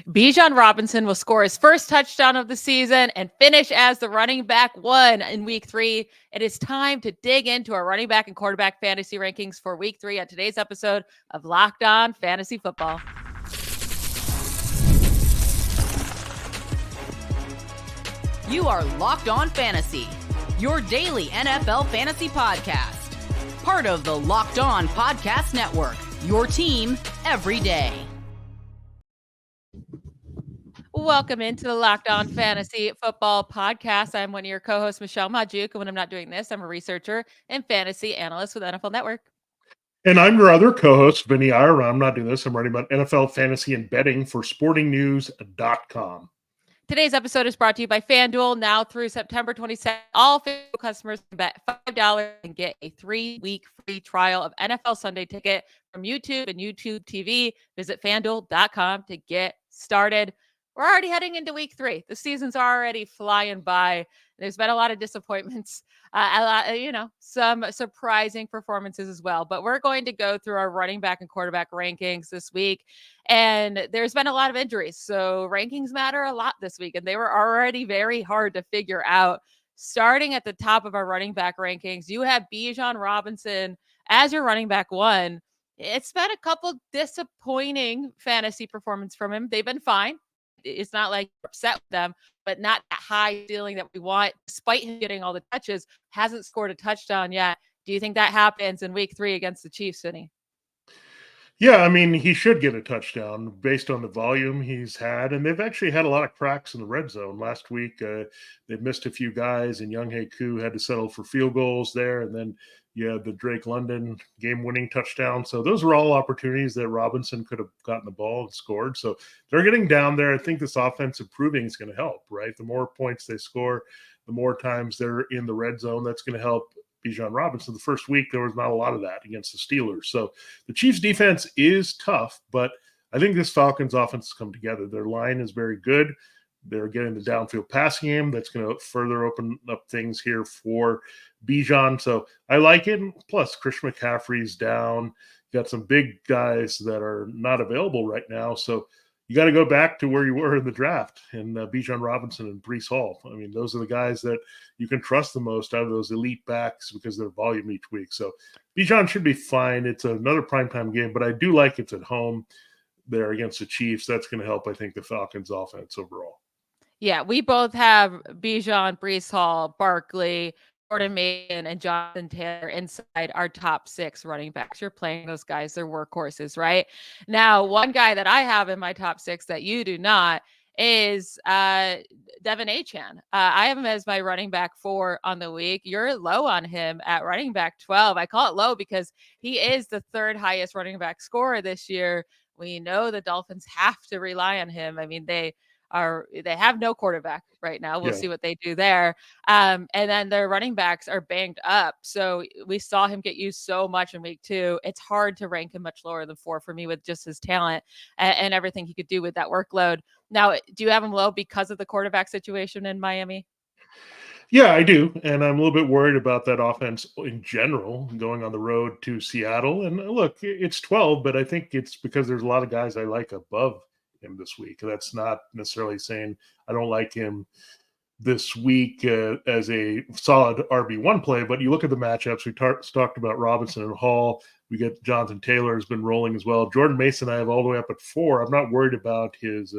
Bijan Robinson will score his first touchdown of the season and finish as the running back 1 in week 3. It is time to dig into our running back and quarterback fantasy rankings for week 3 on today's episode of Locked On Fantasy Football. You are Locked On Fantasy, your daily NFL fantasy podcast. Part of the Locked On Podcast Network, your team every day. Welcome into the Locked On Fantasy Football Podcast. I'm one of your co-hosts, Michelle Magdziuk, and when I'm not doing this, I'm a researcher and fantasy analyst with NFL Network. And I'm your other co-host, Vinnie Iyer. I'm not doing this. I'm writing about NFL fantasy and betting for sportingnews.com. Today's episode is brought to you by FanDuel. Now through September 22nd, all FanDuel customers can bet $5 and get a 3-week free trial of NFL Sunday Ticket from YouTube and YouTube TV. Visit FanDuel.com to get started. We're already heading into week 3. The season's already flying by. There's been a lot of disappointments, some surprising performances as well. But we're going to go through our running back and quarterback rankings this week. And there's been a lot of injuries. So rankings matter a lot this week. And they were already very hard to figure out. Starting at the top of our running back rankings, you have Bijan Robinson as your running back 1. It's been a couple disappointing fantasy performances from him. They've been fine. It's not like you're upset with them, but not that high ceiling that we want, despite him getting all the touches, hasn't scored a touchdown yet. Do you think that happens in week 3 against the Chiefs, Vinnie? Yeah, I mean, he should get a touchdown based on the volume he's had. And they've actually had a lot of cracks in the red zone. Last week, they missed a few guys, and Younghoe Koo had to settle for field goals there. And then you had the Drake London game-winning touchdown. So those were all opportunities that Robinson could have gotten the ball and scored. So they're getting down there. I think this offense improving is going to help, right? The more points they score, the more times they're in the red zone, that's going to help Bijan Robinson. The first week, there was not a lot of that against the Steelers. So the Chiefs defense is tough, but I think this Falcons offense has come together. Their line is very good. They're getting the downfield passing game. That's going to further open up things here for Bijan. So I like it. Plus, Christian McCaffrey's down. You got some big guys that are not available right now. So you got to go back to where you were in the draft and Bijan Robinson and Breece Hall. I mean, those are the guys that you can trust the most out of those elite backs because of their volume each week. So Bijan should be fine. It's another primetime game, but I do like it's at home there against the Chiefs. That's going to help, I think, the Falcons offense overall. Yeah, we both have Bijan, Breece Hall, Barkley, Jordan Mason, and Jonathan Taylor inside our top 6 running backs. You're playing those guys. They're workhorses, right? Now, one guy that I have in my top 6 that you do not is Devin Achane. I have him as my running back 4 on the week. You're low on him at running back 12. I call it low because he is the 3rd highest running back scorer this year. We know the Dolphins have to rely on him. I mean, they have no quarterback right now. We'll see what they do there. And then their running backs are banged up. So we saw him get used so much in week 2. It's hard to rank him much lower than 4 for me with just his talent and everything he could do with that workload. Now, do you have him low because of the quarterback situation in Miami? Yeah, I do. And I'm a little bit worried about that offense in general going on the road to Seattle. And look, it's 12, but I think it's because there's a lot of guys I like above him this week. That's not necessarily saying I don't like him this week as a solid RB1 play, but you look at the matchups. We talked about Robinson and Hall. We get Jonathan Taylor has been rolling as well. Jordan Mason I have all the way up at 4. I'm not worried about his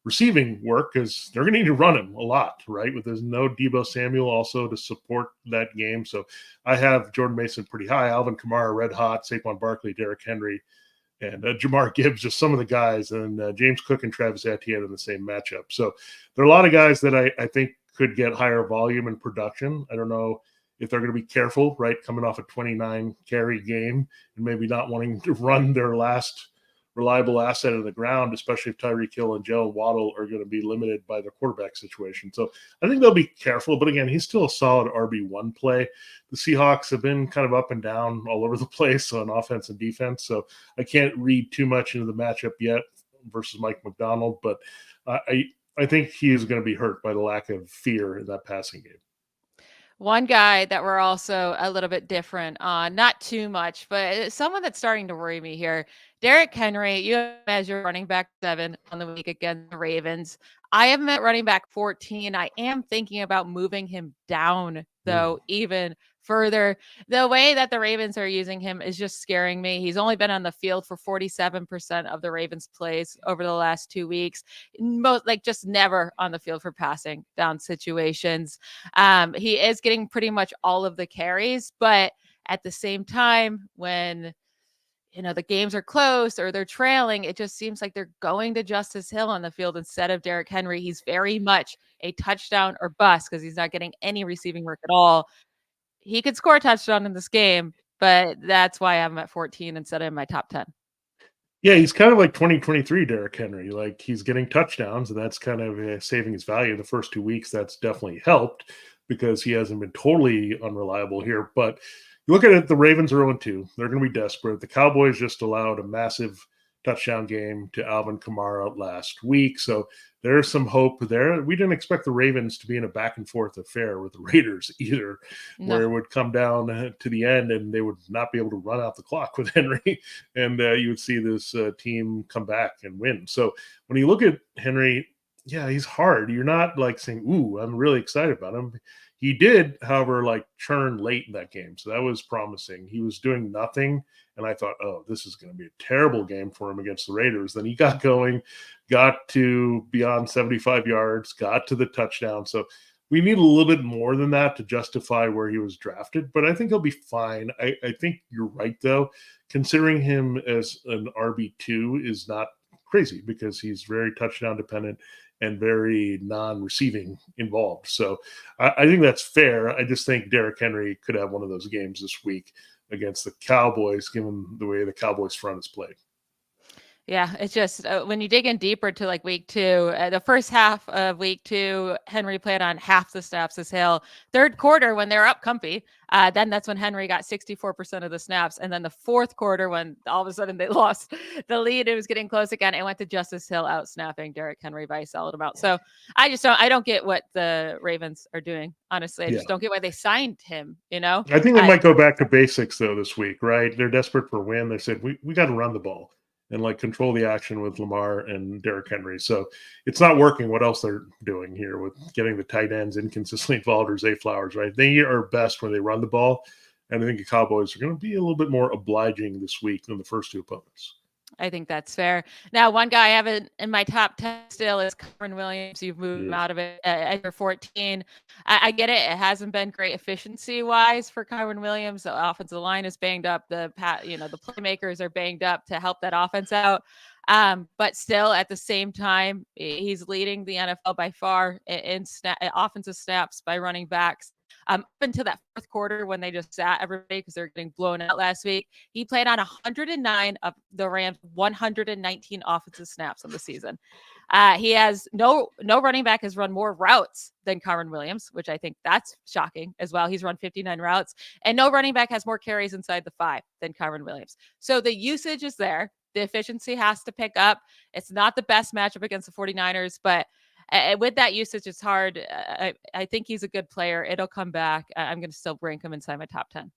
receiving work because they're going to need to run him a lot, right? With there's no Deebo Samuel also to support that game. So I have Jordan Mason pretty high. Alvin Kamara, red hot, Saquon Barkley, Derrick Henry, and Jamar Gibbs, just some of the guys, and James Cook and Travis Etienne in the same matchup. So there are a lot of guys that I think could get higher volume and production. I don't know if they're going to be careful, right, coming off a 29 carry game and maybe not wanting to run their last reliable asset of the ground, especially if Tyreek Hill and Jalen Waddle are going to be limited by the quarterback situation. So I think they'll be careful. But again, he's still a solid RB1 play. The Seahawks have been kind of up and down all over the place on offense and defense. So I can't read too much into the matchup yet versus Mike McDonald. But I think he is going to be hurt by the lack of fear in that passing game. One guy that we're also a little bit different on, not too much, but someone that's starting to worry me here. Derrick Henry, you have him as your running back 7 on the week against the Ravens. I have him at running back 14. I am thinking about moving him down, though, even further. The way that the Ravens are using him is just scaring me. He's only been on the field for 47% of the Ravens' plays over the last 2 weeks. Just never on the field for passing down situations. He is getting pretty much all of the carries, but at the same time, when the games are close or they're trailing, it just seems like they're going to Justice Hill on the field instead of Derrick Henry. He's very much a touchdown or bust because he's not getting any receiving work at all. He could score a touchdown in this game, but that's why I'm at 14 instead of in my top 10. Yeah, he's kind of like 2023 Derrick Henry. Like he's getting touchdowns, and that's kind of saving his value. The first 2 weeks, that's definitely helped because he hasn't been totally unreliable here. But you look at it, the Ravens are 0-2. They're going to be desperate. The Cowboys just allowed a massive touchdown game to Alvin Kamara last week. So there's some hope there. We didn't expect the Ravens to be in a back and forth affair with the Raiders either, where it would come down to the end and they would not be able to run out the clock with Henry. And you would see this team come back and win. So when you look at Henry, yeah, he's hard. You're not like saying, ooh, I'm really excited about him. He did, however, like churn late in that game. So that was promising. He was doing nothing. And I thought, oh, this is going to be a terrible game for him against the Raiders. Then he got going, got to beyond 75 yards, got to the touchdown. So we need a little bit more than that to justify where he was drafted. But I think he'll be fine. I think you're right, though. Considering him as an RB2 is not crazy because he's very touchdown dependent and very non-receiving involved. So I think that's fair. I just think Derrick Henry could have one of those games this week against the Cowboys, given the way the Cowboys front is played. Yeah, it's just when you dig in deeper to like week 2, the first half of week 2, Henry played on half the snaps as Hill. Third quarter, when they're up comfy, then that's when Henry got 64% of the snaps. And then the fourth quarter, when all of a sudden they lost the lead, it was getting close again. It went to Justice Hill out snapping Derrick Henry by a solid amount. So I don't get what the Ravens are doing. Honestly, I just don't get why they signed him, I think they might go back to basics though this week, right? They're desperate for a win. They said, we got to run the ball and like control the action with Lamar and Derrick Henry. So it's not working. What else they're doing here with getting the tight ends inconsistently involved or Zay Flowers, right? They are best when they run the ball. And I think the Cowboys are going to be a little bit more obliging this week than the first 2 opponents. I think that's fair. Now, one guy I have in my top 10 still is Kyren Williams. You've moved him out of it at your 14. I get it. It hasn't been great efficiency-wise for Kyren Williams. The offensive line is banged up. The playmakers are banged up to help that offense out. But still, at the same time, he's leading the NFL by far in offensive snaps by running backs. Up until that fourth quarter when they just sat everybody because they're getting blown out last week, he played on 109 of the Rams' 119 offensive snaps on the season. He has no running back has run more routes than Kyren Williams, which I think that's shocking as well. He's run 59 routes, and no running back has more carries inside the 5 than Kyren Williams. So the usage is there. The efficiency has to pick up. It's not the best matchup against the 49ers, but with that usage, it's hard. I think he's a good player. It'll come back. I'm going to still rank him inside my top 10.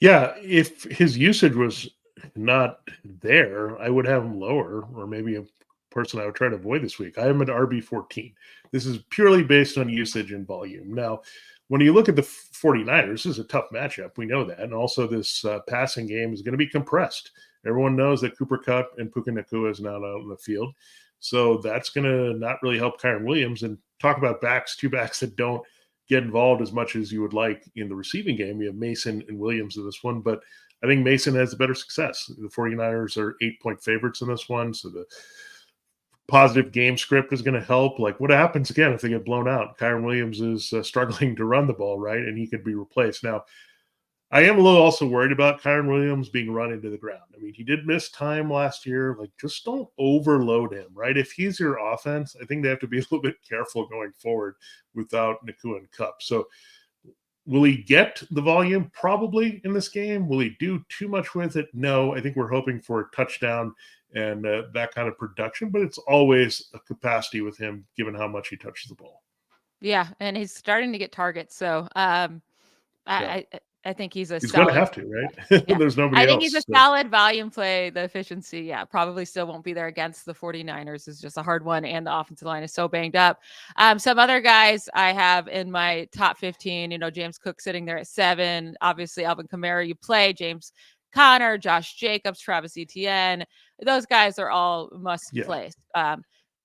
Yeah, if his usage was not there, I would have him lower, or maybe a person I would try to avoid this week. I am at RB14. This is purely based on usage and volume. Now, when you look at the 49ers, this is a tough matchup. We know that. And also this passing game is going to be compressed. Everyone knows that Cooper Kupp and Puka Nacua is not out in the field. So that's going to not really help Kyren Williams. And talk about two backs that don't get involved as much as you would like in the receiving game. You have Mason and Williams in this one, but I think Mason has the better success. The 49ers are 8-point favorites in this one. So the positive game script is going to help. Like what happens again if they get blown out? Kyren Williams is struggling to run the ball, right? And he could be replaced. Now, I am a little also worried about Kyren Williams being run into the ground. I mean, he did miss time last year. Like, just don't overload him, right? If he's your offense, I think they have to be a little bit careful going forward without Nacua and Kupp. So will he get the volume? Probably in this game. Will he do too much with it? No. I think we're hoping for a touchdown and that kind of production, but it's always a capacity with him given how much he touches the ball. Yeah, and he's starting to get targets. So Yeah. I think he's a He's going to solid. have to, right? Yeah. There's I nobody think he's a else. So. solid volume play. The efficiency, yeah, probably still won't be there against the 49ers. Is just a hard one, and the offensive line is so banged up. Some other guys I have in my top 15, James Cook sitting there at 7. Obviously, Alvin Kamara, you play. James Conner, Josh Jacobs, Travis Etienne. Those guys are all must Yeah. plays.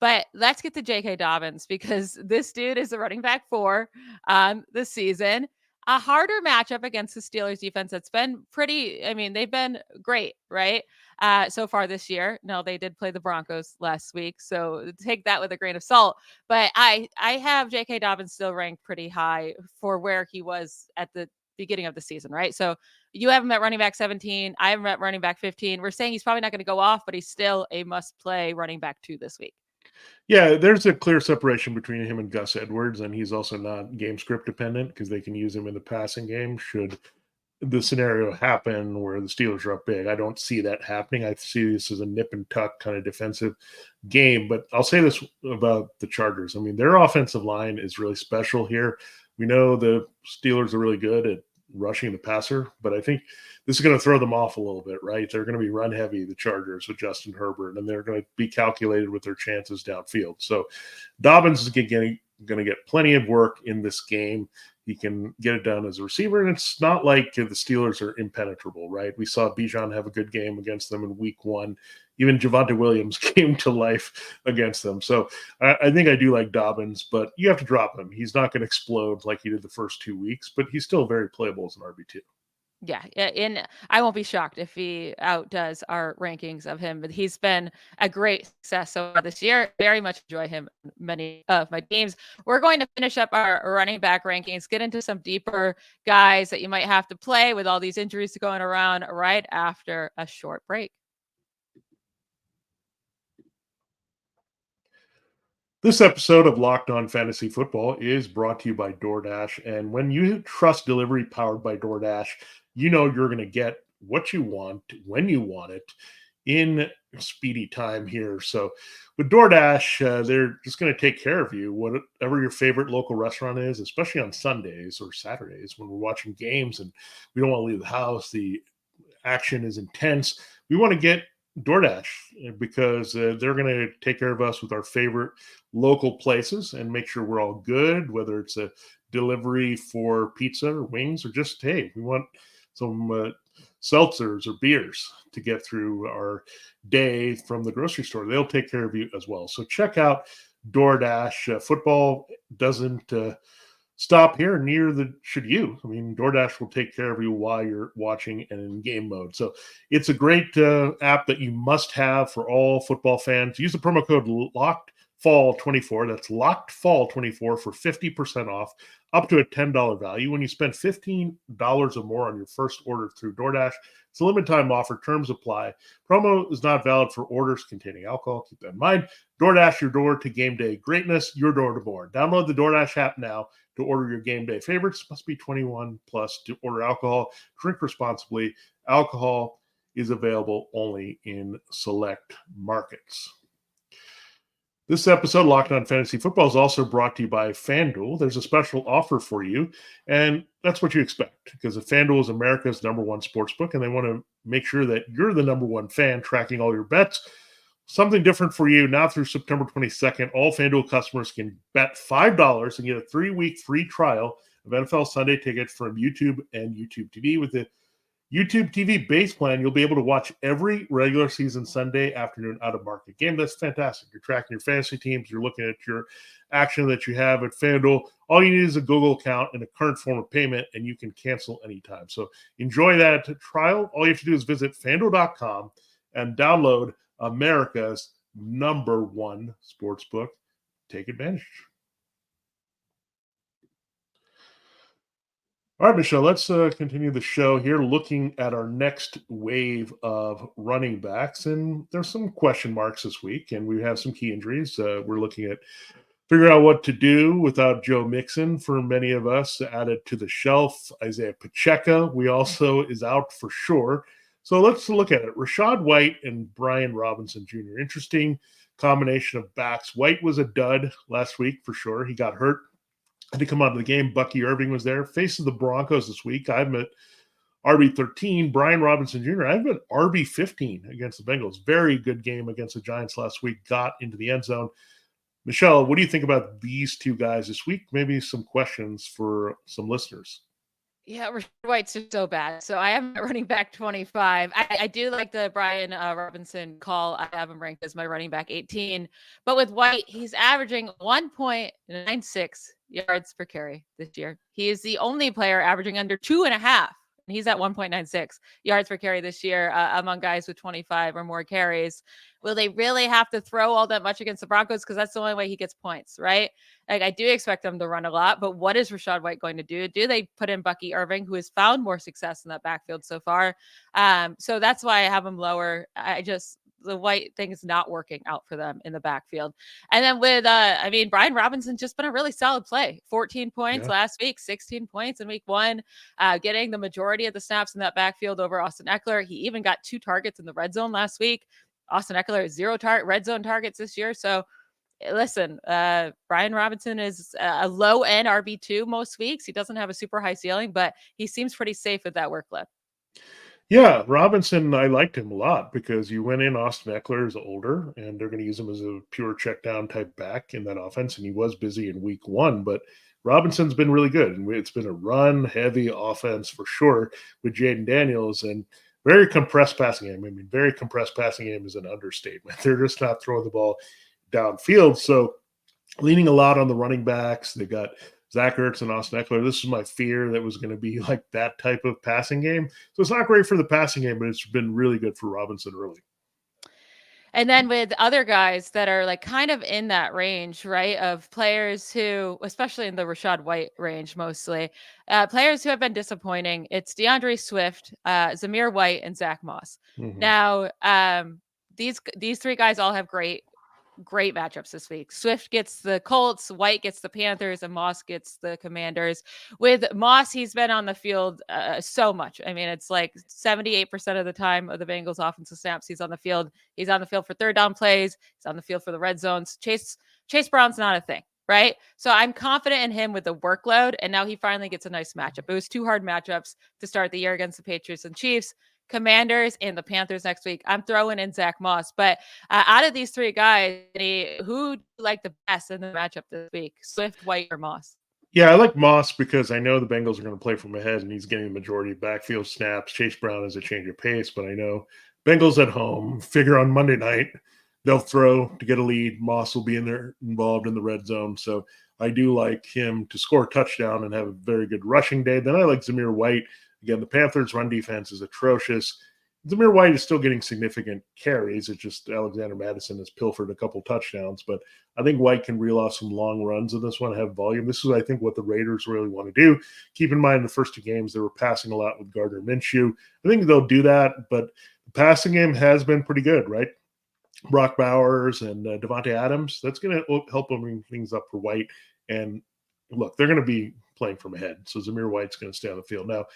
But let's get to JK Dobbins because this dude is the running back 4 this season. A harder matchup against the Steelers defense that's been they've been great, right? So far this year. No, they did play the Broncos last week, so take that with a grain of salt. But I have J.K. Dobbins still ranked pretty high for where he was at the beginning of the season, right? So you have him at running back 17. I have him at running back 15. We're saying he's probably not going to go off, but he's still a must-play running back 2 this week. Yeah, there's a clear separation between him and Gus Edwards, and he's also not game script dependent because they can use him in the passing game should the scenario happen where the Steelers are up big. I don't see that happening. I see this as a nip and tuck kind of defensive game. But I'll say this about the Chargers. I mean, their offensive line is really special here. We know the Steelers are really good at rushing the passer, but I think this is going to throw them off a little bit, right? They're going to be run heavy, the Chargers, with Justin Herbert, and they're going to be calculated with their chances downfield. So Dobbins is going to get plenty of work in this game. He can get it done as a receiver, and it's not like the Steelers are impenetrable, right? We saw Bijan have a good game against them in week 1. Even Javonte Williams came to life against them. So I think I do like Dobbins, but you have to drop him. He's not going to explode like he did the first 2 weeks, but he's still very playable as an RB2. Yeah, and I won't be shocked if he outdoes our rankings of him, but he's been a great success so far this year. Very much enjoy him in many of my teams. We're going to finish up our running back rankings, get into some deeper guys that you might have to play with all these injuries going around right after a short break. This episode of Locked On Fantasy Football is brought to you by DoorDash. And when you trust delivery powered by DoorDash, you know you're going to get what you want when you want it in speedy time here. So with DoorDash, they're just going to take care of you, whatever your favorite local restaurant is, especially on Sundays or Saturdays when we're watching games and we don't want to leave the house. The action is intense. We want to get DoorDash because they're going to take care of us with our favorite local places and make sure we're all good, whether it's a delivery for pizza or wings or just, hey, we want some seltzers or beers to get through our day from the grocery store. They'll take care of you as well. So check out DoorDash. Football doesn't stop here, should you. I mean, DoorDash will take care of you while you're watching and in game mode. So it's a great app that you must have for all football fans. Use the promo code LOCKEDFALL24. That's LOCKEDFALL24 for 50% off, up to a $10 value. When you spend $15 or more on your first order through DoorDash, it's a limited time offer. Terms apply. Promo is not valid for orders containing alcohol. Keep that in mind. DoorDash, your door to game day greatness, your door to more. Download the DoorDash app now to order your game day favorites. Must be 21 plus to order alcohol. Drink responsibly. Alcohol is available only in select markets. This episode, Locked On Fantasy Football, is also brought to you by FanDuel. There's a special offer for you, and that's what you expect, because FanDuel is America's #1 sportsbook, and they want to make sure that you're the #1 fan tracking all your bets. Something different for you now through September 22nd. All FanDuel customers can bet $5 and get a 3-week free trial of NFL Sunday Ticket from YouTube and YouTube TV. With the YouTube TV base plan, you'll be able to watch every regular season Sunday afternoon out-of-market game. That's fantastic. You're tracking your fantasy teams. You're looking at your action that you have at FanDuel. All you need is a Google account and a current form of payment, and you can cancel anytime. So enjoy that trial. All you have to do is visit FanDuel.com and download America's #1 sportsbook. Take advantage. All right, Michelle, let's continue the show here, looking at our next wave of running backs. And there's some question marks this week, and we have some key injuries. We're looking at figuring out what to do without Joe Mixon for many of us, added to the shelf. Isaiah Pacheco, we also is out for sure. So let's look at it. Rashad White and Brian Robinson Jr. Interesting combination of backs. White was a dud last week for sure. He got hurt had to come out of the game. Bucky Irving was there. Faces the Broncos this week. I'm at RB13. Brian Robinson Jr., I've been RB15 against the Bengals. Very good game against the Giants last week. Got into the end zone. Michelle, what do you think about these two guys this week? Maybe some questions for some listeners. Yeah, Rashad White's just so bad. So I am running back 25. I do like the Brian Robinson call. I have him ranked as my running back 18. But with White, he's averaging 1.96 yards per carry this year. He is the only player averaging under 2.5. And he's at 1.96 yards per carry this year among guys with 25 or more carries. Will they really have to throw all that much against the Broncos? Because that's the only way he gets points, right? Like, I do expect them to run a lot, but what is Rashad White going to do? Do they put in Bucky Irving, who has found more success in that backfield so far? So that's why I have him lower. The White thing is not working out for them in the backfield. And then with, Brian Robinson's just been a really solid play. 14 points last week, 16 points in week 1, getting the majority of the snaps in that backfield over Austin Eckler. He even got 2 targets in the red zone last week. Austin Eckler has 0 red zone targets this year. So listen, Brian Robinson is a low end RB2 most weeks. He doesn't have a super high ceiling, but he seems pretty safe with that workload. Yeah, Robinson, I liked him a lot because you went in. Austin Eckler is older, and they're going to use him as a pure check down type back in that offense. And he was busy in week 1, but Robinson's been really good. And it's been a run heavy offense for sure with Jaden Daniels, and very compressed passing game. Very compressed passing game is an understatement. They're just not throwing the ball downfield. So leaning a lot on the running backs. They got Zach Ertz and Austin Eckler. This is my fear that was going to be like that type of passing game. So it's not great for the passing game, but it's been really good for Robinson early. And then with other guys that are like kind of in that range, right, of players who, especially in the Rashad White range mostly, players who have been disappointing, it's DeAndre Swift, Zamir White, and Zack Moss. Mm-hmm. Now, these 3 guys all have great matchups this week. Swift gets the Colts, White gets the Panthers, and Moss gets the Commanders. With Moss, he's been on the field so much. It's like 78% of the time of the Bengals offensive snaps, he's on the field. He's on the field for third down plays. He's on the field for the red zones. Chase Brown's not a thing, right? So I'm confident in him with the workload, and now he finally gets a nice matchup. It was 2 hard matchups to start the year against the Patriots and Chiefs. Commanders and the Panthers next week. I'm throwing in Zack Moss, but out of these 3 guys, who do you like the best in the matchup this week? Swift, White, or Moss? Yeah, I like Moss because I know the Bengals are going to play from ahead, and he's getting the majority of backfield snaps. Chase Brown has a change of pace, but I know Bengals at home. Figure on Monday night they'll throw to get a lead. Moss will be involved in the red zone, so I do like him to score a touchdown and have a very good rushing day. Then I like Zamir White. Again, the Panthers' run defense is atrocious. Zamir White is still getting significant carries. It's just Alexander Mattison has pilfered a couple touchdowns. But I think White can reel off some long runs in this one, have volume. This is, I think, what the Raiders really want to do. Keep in mind the first 2 games, they were passing a lot with Gardner Minshew. I think they'll do that, but the passing game has been pretty good, right? Brock Bowers and Devontae Adams, that's going to help bring things up for White. And look, they're going to be playing from ahead. So Zamir White's going to stay on the field. Now,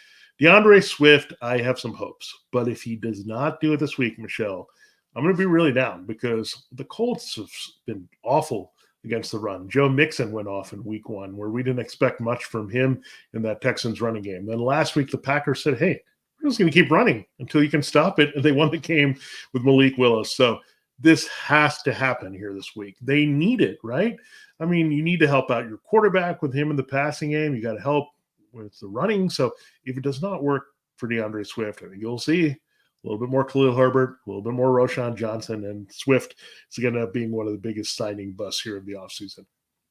DeAndre Swift, I have some hopes. But if he does not do it this week, Michelle, I'm going to be really down because the Colts have been awful against the run. Joe Mixon went off in week 1 where we didn't expect much from him in that Texans running game. Then last week, the Packers said, hey, we're just going to keep running until you can stop it. And they won the game with Malik Willis. So this has to happen here this week. They need it, right? You need to help out your quarterback with him in the passing game. You got to help with the running. So if it does not work for DeAndre Swift, I think you'll see a little bit more Khalil Herbert, a little bit more Roshan Johnson, and Swift is going to end up being one of the biggest signing busts here in the offseason.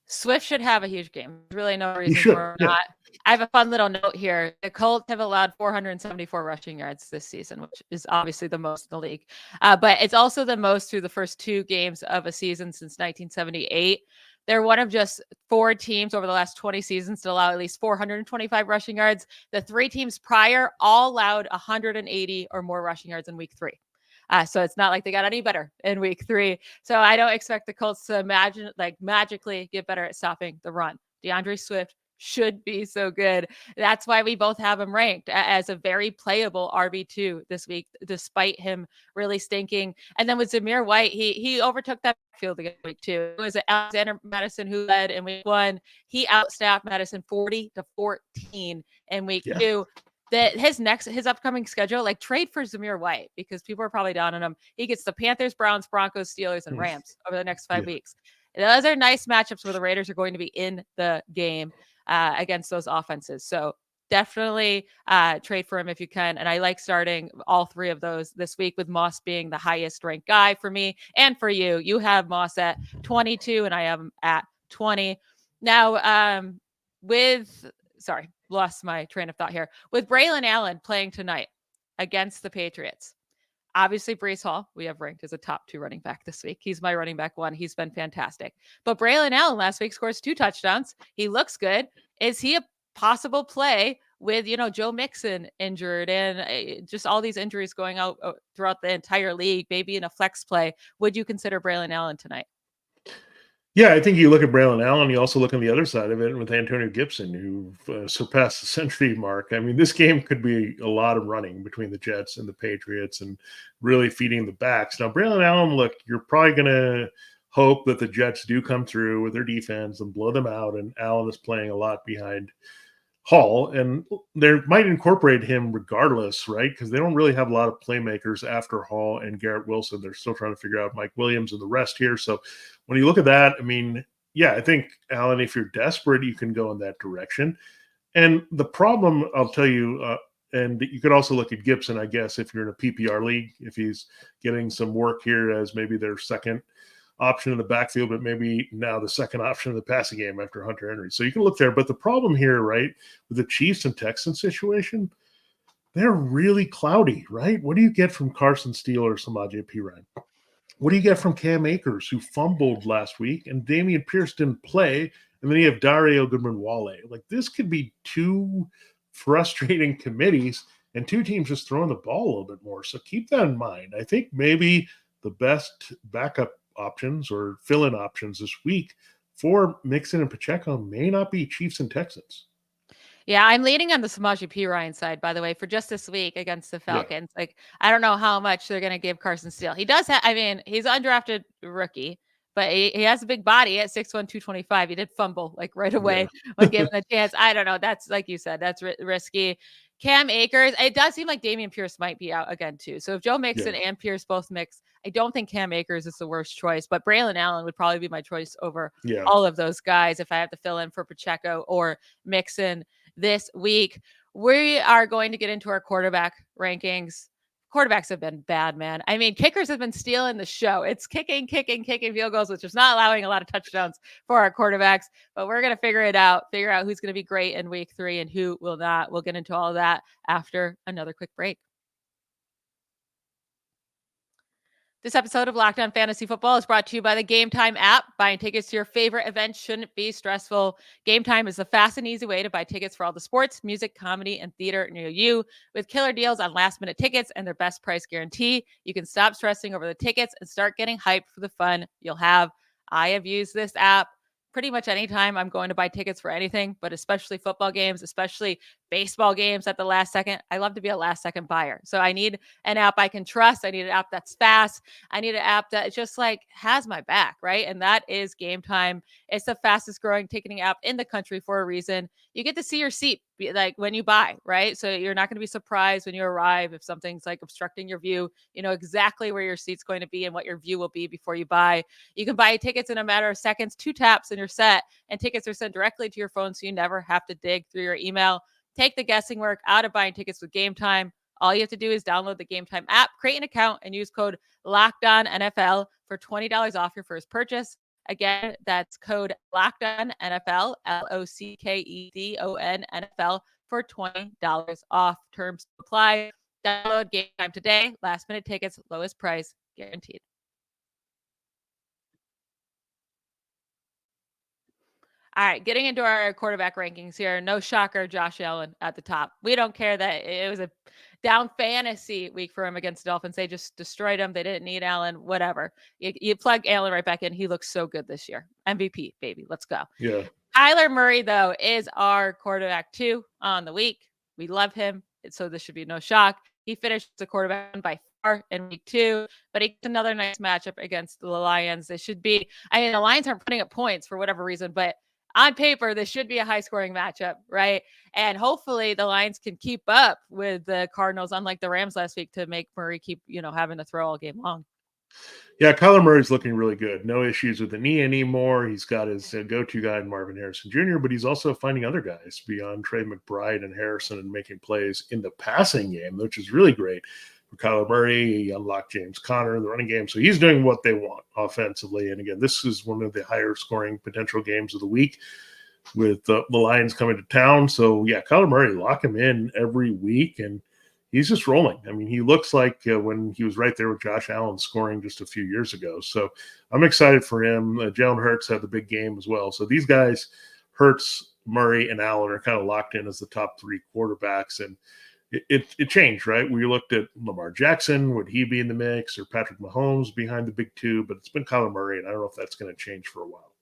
Swift should have a huge game. There's really no reason for not. I have a fun little note here. The Colts have allowed 474 rushing yards this season, which is obviously the most in the league. But it's also the most through the first 2 games of a season since 1978. They're one of just 4 teams over the last 20 seasons to allow at least 425 rushing yards. The 3 teams prior all allowed 180 or more rushing yards in week 3. So it's not like they got any better in week 3. So I don't expect the Colts to magically get better at stopping the run. DeAndre Swift, should be so good. That's why we both have him ranked as a very playable RB2 this week, despite him really stinking. And then with Zamir White, he overtook that field again week 2. It was Alexander Madison who led in week 1. He outstaffed Madison 40-14 in week 2. That his upcoming schedule, like trade for Zamir White, because people are probably down on him. He gets the Panthers, Browns, Broncos, Steelers, and Rams over the next 5 weeks. Those are nice matchups where the Raiders are going to be in the game against those offenses. So definitely trade for him if you can. And I like starting all 3 of those this week, with Moss being the highest ranked guy for me and for you. You have Moss at 22 and I have him at 20. Now, lost my train of thought here. With Braylon Allen playing tonight against the Patriots, obviously Breece Hall, we have ranked as a top 2 running back this week. He's my running back 1. He's been fantastic. But Braylon Allen last week scores 2 touchdowns. He looks good. Is he a possible play with, Joe Mixon injured and just all these injuries going out throughout the entire league, maybe in a flex play? Would you consider Braylon Allen tonight? Yeah, I think you look at Braylon Allen, you also look on the other side of it with Antonio Gibson, who surpassed the century mark. I mean, this game could be a lot of running between the Jets and the Patriots and really feeding the backs. Now, Braylon Allen, look, you're probably going to hope that the Jets do come through with their defense and blow them out, and Allen is playing a lot behind Hall, and they might incorporate him regardless, right? Because they don't really have a lot of playmakers after Hall and Garrett Wilson. They're still trying to figure out Mike Williams and the rest here. So when you look at that, I mean, yeah, I think, Allen, if you're desperate, you can go in that direction. And the problem, I'll tell you, and you could also look at Gibson, I guess, if you're in a PPR league, if he's getting some work here as maybe their second option in the backfield, but maybe now the second option in the passing game after Hunter Henry. So you can look there. But the problem here, right, with the Chiefs and Texans situation, they're really cloudy, right? What do you get from Carson Steele or Samaje Perine? What do you get from Cam Akers, who fumbled last week, and Dameon Pierce didn't play, and then you have Dario Goodman-Wale? Like, this could be 2 frustrating committees and 2 teams just throwing the ball a little bit more. So keep that in mind. I think maybe the best backup options or fill-in options this week for Mixon and Pacheco may not be Chiefs and Texans. Yeah, I'm leaning on the Samaje Perine side, by the way, for just this week against the Falcons. Yeah. Like, I don't know how much they're going to give Carson Steele. He does have, he's an undrafted rookie, but he has a big body at 6'1", 225. He did fumble like right away when given the chance. I don't know. That's, like you said, that's risky. Cam Akers, it does seem like Dameon Pierce might be out again too. So if Joe Mixon and Pierce both mix, I don't think Cam Akers is the worst choice, but Braylon Allen would probably be my choice over all of those guys if I have to fill in for Pacheco or Mixon this week. We are going to get into our quarterback rankings. Quarterbacks have been bad, man. I mean, kickers have been stealing the show. It's kicking field goals, which is not allowing a lot of touchdowns for our quarterbacks, but we're going to figure out who's going to be great in week 3 and who will not. We'll get into all of that after another quick break. This episode of Locked On Fantasy Football is brought to you by the Game Time app. Buying tickets to your favorite events shouldn't be stressful. Game Time is the fast and easy way to buy tickets for all the sports, music, comedy, and theater near you. With killer deals on last-minute tickets and their best price guarantee, you can stop stressing over the tickets and start getting hyped for the fun you'll have. I have used this app pretty much anytime I'm going to buy tickets for anything, but especially football games, especially baseball games at the last second. I love to be a last second buyer. So I need an app I can trust. I need an app that's fast. I need an app that just like has my back, right? And that is Game Time. It's the fastest growing ticketing app in the country for a reason. You get to see your seat like when you buy, right? So you're not going to be surprised when you arrive if something's like obstructing your view. You know exactly where your seat's going to be and what your view will be before you buy. You can buy tickets in a matter of seconds, 2 taps and you're set, and tickets are sent directly to your phone so you never have to dig through your email. Take the guessing work out of buying tickets with Game Time. All you have to do is download the Game Time app, create an account, and use code LOCKEDONNFL for $20 off your first purchase. Again, that's code LOCKEDONNFL, LOCKEDON NFL for $20 off. Terms apply. Download Game Time today. Last minute tickets, lowest price guaranteed. All right, getting into our quarterback rankings here. No shocker, Josh Allen at the top. We don't care that it was a down fantasy week for him against the Dolphins. They just destroyed him. They didn't need Allen, whatever. You plug Allen right back in. He looks so good this year. MVP, baby. Let's go. Yeah. Kyler Murray, though, is our quarterback 2 on the week. We love him, so this should be no shock. He finished the quarterback 1 by far in week 2, but he gets another nice matchup against the Lions. This should be, the Lions aren't putting up points for whatever reason, but on paper, this should be a high-scoring matchup, right? And hopefully the Lions can keep up with the Cardinals, unlike the Rams last week, to make Murray keep, having to throw all game long. Yeah, Kyler Murray's looking really good. No issues with the knee anymore. He's got his go-to guy in Marvin Harrison Jr., but he's also finding other guys beyond Trey McBride and Harrison and making plays in the passing game, which is really great for Kyler Murray. He unlocked James Conner in the running game, so he's doing what they want offensively. And again, this is one of the higher scoring potential games of the week with the Lions coming to town. So, yeah, Kyler Murray, lock him in every week, and he's just rolling. I mean, he looks like when he was right there with Josh Allen scoring just a few years ago. So I'm excited for him. Jalen Hurts had the big game as well. So these guys, Hurts, Murray, and Allen, are kind of locked in as the top 3 quarterbacks. And it changed, right? We looked at Lamar Jackson. Would he be in the mix, or Patrick Mahomes behind the big 2? But it's been Kyler Murray, and I don't know if that's going to change for a while.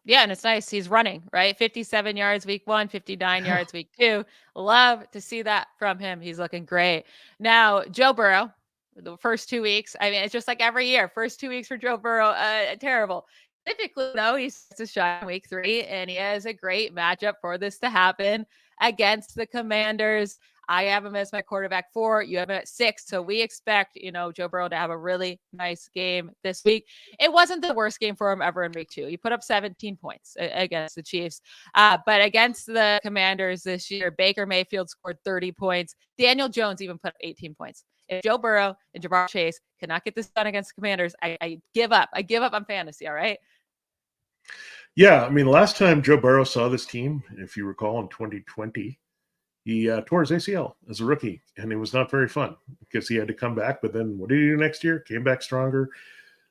Yeah, and it's nice. He's running, right? 57 yards week 1, 59 yards week 2. Love to see that from him. He's looking great. Now, Joe Burrow, the first 2 weeks, it's just like every year. First 2 weeks for Joe Burrow, terrible. Typically, though, he starts to shine week 3, and he has a great matchup for this to happen against the Commanders. I have him as my quarterback 4. You have him at 6. So we expect, Joe Burrow to have a really nice game this week. It wasn't the worst game for him ever in week 2. He put up 17 points against the Chiefs. But against the Commanders this year, Baker Mayfield scored 30 points. Daniel Jones even put up 18 points. If Joe Burrow and Ja'Marr Chase cannot get this done against the Commanders, I give up. I give up on fantasy, all right? Yeah, last time Joe Burrow saw this team, if you recall, in 2020, he tore his ACL as a rookie, and it was not very fun because he had to come back. But then what did he do next year? Came back stronger,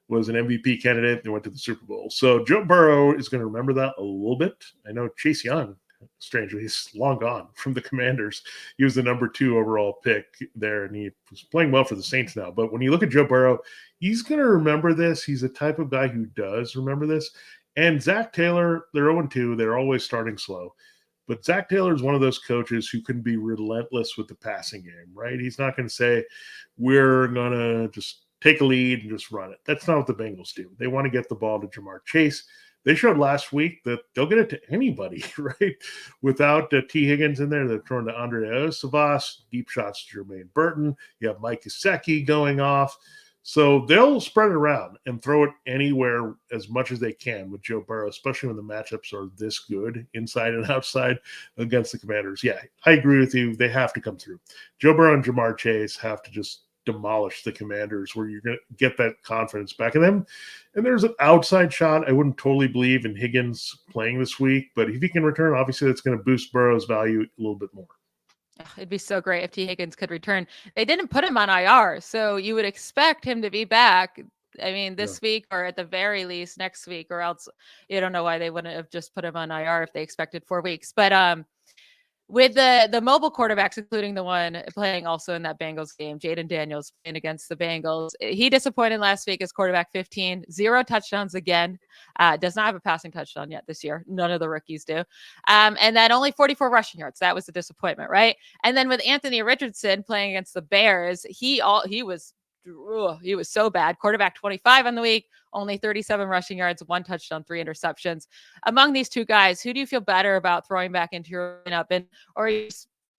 was an MVP candidate, and went to the Super Bowl. So Joe Burrow is going to remember that a little bit. I know Chase Young, strangely, he's long gone from the Commanders. He was the number 2 overall pick there, and he was playing well for the Saints now. But when you look at Joe Burrow, he's going to remember this. He's the type of guy who does remember this. And Zach Taylor, they're 0-2. They're always starting slow. But Zach Taylor is one of those coaches who can be relentless with the passing game, right? He's not going to say, we're going to just take a lead and just run it. That's not what the Bengals do. They want to get the ball to Ja'Marr Chase. They showed last week that they'll get it to anybody, right? Without T. Higgins in there, they're throwing to Andre Osavas, deep shots to Jermaine Burton. You have Mike Gesicki going off. So they'll spread it around and throw it anywhere as much as they can with Joe Burrow, especially when the matchups are this good inside and outside against the Commanders. Yeah, I agree with you. They have to come through. Joe Burrow and Ja'Marr Chase have to just demolish the Commanders, where you're going to get that confidence back in them. And there's an outside shot. I wouldn't totally believe in Higgins playing this week, but if he can return, obviously that's going to boost Burrow's value a little bit more. It'd be so great if T. Higgins could return. They didn't put him on IR, so you would expect him to be back. This week, or at the very least next week, or else you don't know why they wouldn't have just put him on IR if they expected 4 weeks. But with the mobile quarterbacks, including the one playing also in that Bengals game, Jaden Daniels playing against the Bengals, he disappointed last week as quarterback 15, 0 touchdowns again. Does not have a passing touchdown yet this year. None of the rookies do. And then only 44 rushing yards. That was a disappointment, right? And then with Anthony Richardson playing against the Bears, he was so bad. Quarterback 25 on the week, only 37 rushing yards, 1 touchdown, 3 interceptions. Among these 2 guys, who do you feel better about throwing back into your lineup? Or are you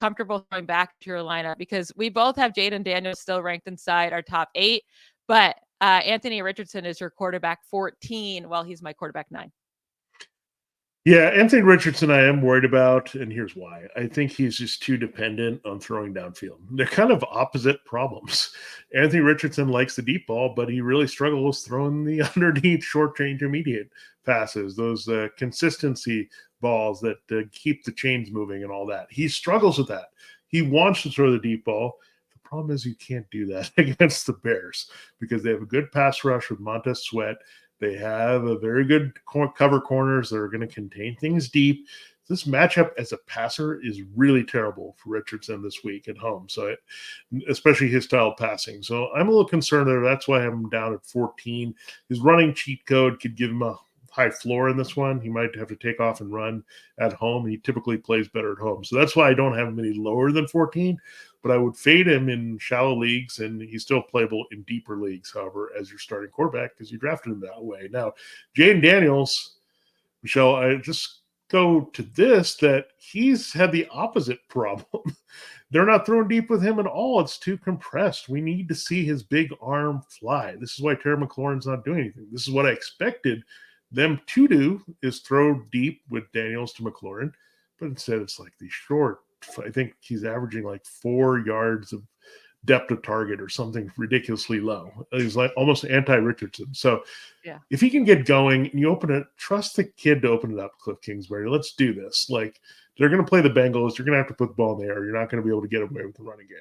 comfortable throwing back into your lineup? Because we both have Jaden Daniels still ranked inside our top 8, but Anthony Richardson is your quarterback 14, while he's my quarterback 9. Yeah, Anthony Richardson I am worried about, and here's why. I think he's just too dependent on throwing downfield. They're kind of opposite problems. Anthony Richardson likes the deep ball, but he really struggles throwing the underneath short range intermediate passes, those consistency balls that keep the chains moving and all that. He struggles with that. He wants to throw the deep ball. The problem is you can't do that against the Bears because they have a good pass rush with Montez Sweat. They have a very good cover corners that are going to contain things deep. This matchup as a passer is really terrible for Richardson this week at home. So, especially his style of passing. So I'm a little concerned there. That's why I'm down at 14. His running cheat code could give him a high floor in this one. He might have to take off and run at home. He typically plays better at home. So that's why I don't have him any lower than 14, but I would fade him in shallow leagues, and he's still playable in deeper leagues, however, as your starting quarterback, because you drafted him that way. Now, Jaden Daniels, Michelle, I just go to this, that he's had the opposite problem. They're not throwing deep with him at all. It's too compressed. We need to see his big arm fly. This is why Terry McLaurin's not doing anything. This is what I expected them to do, is throw deep with Daniels to McLaurin, but instead it's like these short. I think he's averaging like 4 yards of depth of target or something ridiculously low. He's like almost anti-Richardson. So yeah, if he can get going and you open it, trust the kid to open it up, Cliff Kingsbury. Let's do this. Like, they're going to play the Bengals. You're going to have to put the ball in the air. You're not going to be able to get away with the running game.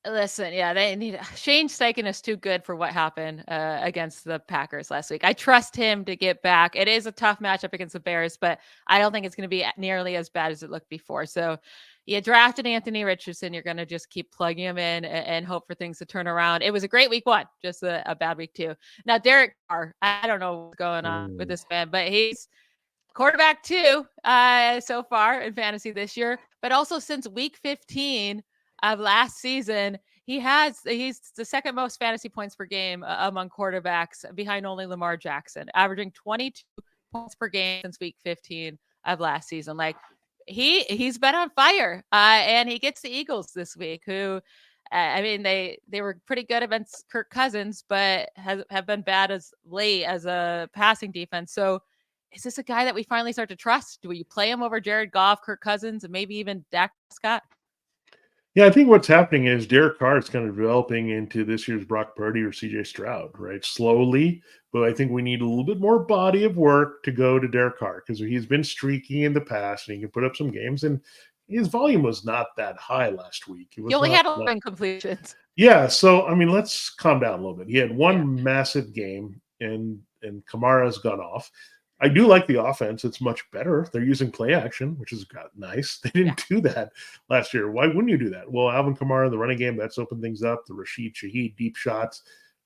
Listen, yeah, they need Shane Steichen is too good for what happened against the Packers last week. I trust him to get back. It is a tough matchup against the Bears, but I don't think it's going to be nearly as bad as it looked before. So you drafted Anthony Richardson. You're going to just keep plugging him in and hope for things to turn around. It was a great week 1, just a bad week 2. Now, Derek Carr, I don't know what's going on with this man, but he's quarterback 2 so far in fantasy this year, but also since week 15 of last season, he's the second most fantasy points per game among quarterbacks, behind only Lamar Jackson, averaging 22 points per game since week 15 of last season. Like, he's been on fire, and he gets the Eagles this week, who I mean, they were pretty good against Kirk Cousins, but have been bad as late as a passing defense. So is this a guy that we finally start to trust? Do we play him over Jared Goff, Kirk Cousins, and maybe even Dak Prescott? Yeah, I think what's happening is Derek Carr is kind of developing into this year's Brock Purdy or CJ Stroud, right? Slowly, but I think we need a little bit more body of work to go to Derek Carr, because he's been streaky in the past and he can put up some games, and his volume was not that high last week. It was He only not had 11 completions. Yeah, so I mean, let's calm down a little bit. He had one massive game, and Kamara's gone off. I do like the offense. It's much better. They're using play action, which is nice. They didn't do that last year. Why wouldn't you do that? Well, Alvin Kamara, the running game, that's opened things up. The Rashid Shaheed deep shots.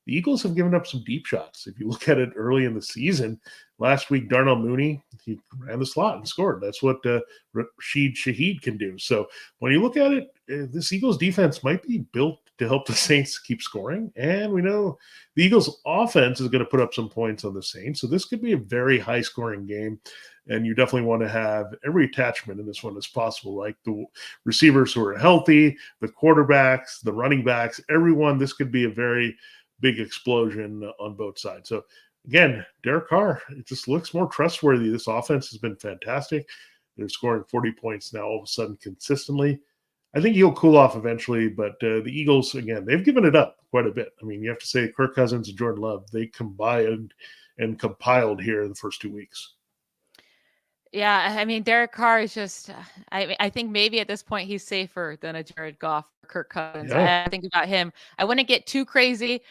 The Eagles have given up some deep shots. If you look at it early in the season, last week, Darnell Mooney, he ran the slot and scored. That's what Rashid Shaheed can do. So when you look at it, this Eagles defense might be built to help the Saints keep scoring. And we know the Eagles offense is going to put up some points on the Saints. So this could be a very high scoring game. And you definitely want to have every attachment in this one as possible, like the receivers who are healthy, the quarterbacks, the running backs, everyone. This could be a very big explosion on both sides. So again, Derek Carr, it just looks more trustworthy. This offense has been fantastic. They're scoring 40 points now all of a sudden consistently. I think he'll cool off eventually, but the Eagles, again, they've given it up quite a bit. I mean, you have to say Kirk Cousins and Jordan Love, they combined and compiled here in the first 2 weeks. Yeah, I mean, Derek Carr is just, I think maybe at this point he's safer than a Jared Goff or Kirk Cousins. Yeah. I think about him. I wouldn't get too crazy.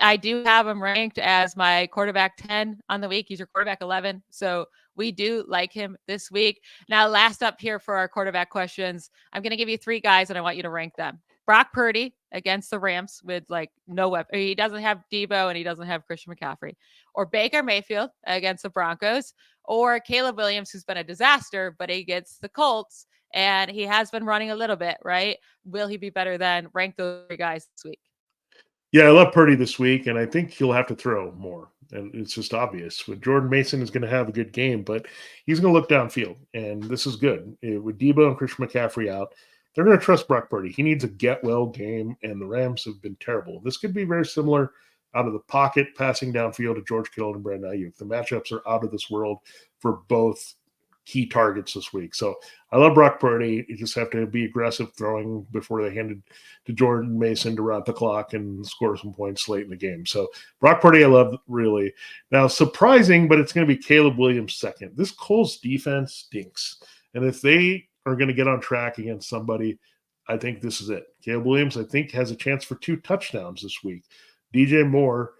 I do have him ranked as my quarterback 10 on the week. He's your quarterback 11. So we do like him this week. Now, last up here for our quarterback questions, I'm going to give you 3 guys and I want you to rank them. Brock Purdy against the Rams with like no weapon. He doesn't have Debo and he doesn't have Christian McCaffrey. Or Baker Mayfield against the Broncos. Or Caleb Williams, who's been a disaster, but he gets the Colts and he has been running a little bit, right? Will he be better than? Rank those 3 guys this week. Yeah, I love Purdy this week, and I think he'll have to throw more. And it's just obvious. With Jordan Mason is going to have a good game, but he's going to look downfield, and this is good. With Debo and Christian McCaffrey out, they're going to trust Brock Purdy. He needs a get-well game, and the Rams have been terrible. This could be very similar out of the pocket, passing downfield to George Kittle and Brandon Ayuk. The matchups are out of this world for both key targets this week. So I love Brock Purdy. You just have to be aggressive throwing before they hand it to Jordan Mason to run out the clock and score some points late in the game. So Brock Purdy, I love really. Now, surprising, but it's going to be Caleb Williams second. This Colts defense stinks. And if they are going to get on track against somebody, I think this is it. Caleb Williams, I think, has a chance for 2 touchdowns this week. DJ Moore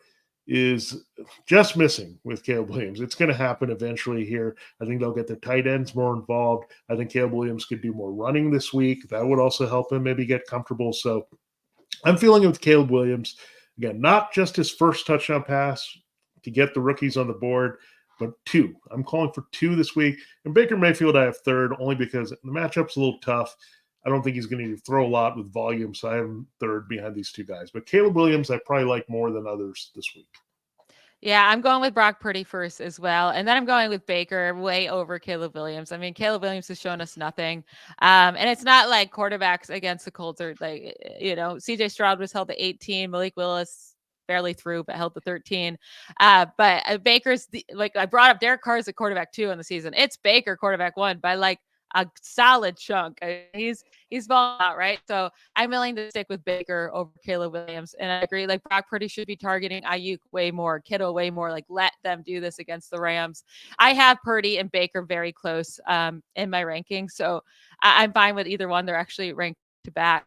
is just missing with Caleb Williams. It's going to happen eventually here. I think they'll get their tight ends more involved. I think Caleb Williams could do more running this week. That would also help him maybe get comfortable. So I'm feeling it with Caleb Williams. Again, not just his first touchdown pass. to get the rookies on the board, but 2. I'm calling for 2 this week. And Baker Mayfield, I have 3rd, only because the matchup's a little tough. I don't think he's going to throw a lot with volume, so I have him 3rd behind these 2 guys. But Caleb Williams, I probably like more than others this week. Yeah, I'm going with Brock Purdy first as well. And then I'm going with Baker way over Caleb Williams. I mean, Caleb Williams has shown us nothing. And it's not like quarterbacks against the Colts are like, CJ Stroud was held to 18, Malik Willis barely threw, but held to 13. But Baker's like I brought up Derek Carr's at quarterback 2 in the season. It's Baker quarterback 1 by like a solid chunk. He's balling out, right? So I'm willing to stick with Baker over Caleb Williams. And I agree, like Brock Purdy should be targeting Ayuk way more, Kittle way more. Like let them do this against the Rams. I have Purdy and Baker very close in my rankings. So I'm fine with either one. They're actually ranked to back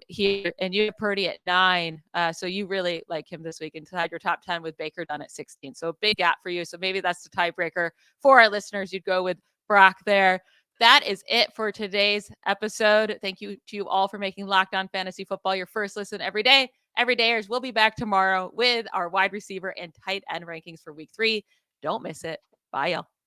here. And you have Purdy at 9. So you really like him this week and tied your top 10 with Baker done at 16. So a big gap for you. So maybe that's the tiebreaker for our listeners. You'd go with Brock there. That is it for today's episode. Thank you to you all for making Locked On Fantasy Football your first listen every day. Everydayers, we'll be back tomorrow with our wide receiver and tight end rankings for week 3. Don't miss it. Bye, y'all.